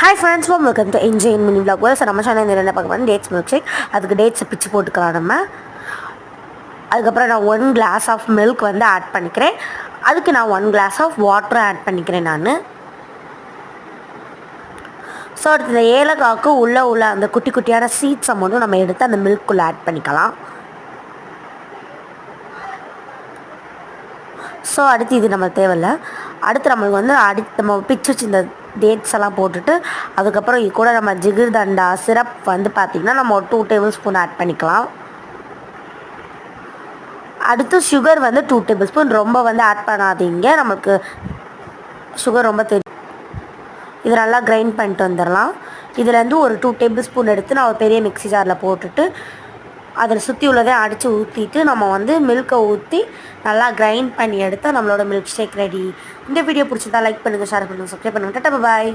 Hi friends, welcome to Enjoy in Mini Vlog. So நம்ம சேனல்ல என்ன பார்க்க போறோம் டேட்ஸ் மில்க் ஷேக். அதுக்கு டேட்ஸ் பிச்சு போட்டுக்கலாம் நம்ம. அதுக்கப்புறம் நான் 1 glass of milk வந்து ஆட் பண்ணிக்கிறேன். அதுக்கு நான் 1 glass of water ஆட் பண்ணிக்கிறேன் நான். ஸோ அடுத்து ஏலக்காய்க்கு உள்ள அந்த குட்டி குட்டியான சீட்ஸை மட்டும் நம்ம எடுத்து அந்த மில்க்குள்ளே ஆட் பண்ணிக்கலாம். ஸோ அடுத்து இது நம்ம தேவையில்லை. அடுத்து நம்மளுக்கு வந்து நம்ம பிச்சு வச்சு இந்த டேட்ஸ் எல்லாம் போட்டுட்டு அதுக்கப்புறம் இது கூட நம்ம ஜிகிர்தண்டா சிரப் வந்து பார்த்திங்கன்னா நம்ம ஒரு 2 tablespoon ஆட் பண்ணிக்கலாம். அடுத்து சுகர் வந்து 2 tablespoon, ரொம்ப வந்து ஆட் பண்ணாதீங்க, நம்மளுக்கு சுகர் ரொம்ப தெரியும். இது நல்லா கிரைண்ட் பண்ணிட்டு வந்துடலாம். இதுலேருந்து ஒரு 2 tablespoon எடுத்து நான் ஒரு பெரிய மிக்ஸி ஜாரில் போட்டுட்டு அதில் சுற்றி உள்ளதே அடித்து ஊற்றிட்டு நம்ம வந்து மில்கை ஊற்றி நல்லா கிரைண்ட் பண்ணி எடுத்தால் நம்மளோட மில்க் ஷேக் ரெடி. இந்த வீடியோ பிடிச்சிருந்தா லைக் பண்ணுங்கள், ஷேர் பண்ணுங்கள், சப்ஸ்கிரைப் பண்ணுங்கள். டாடா பாய்.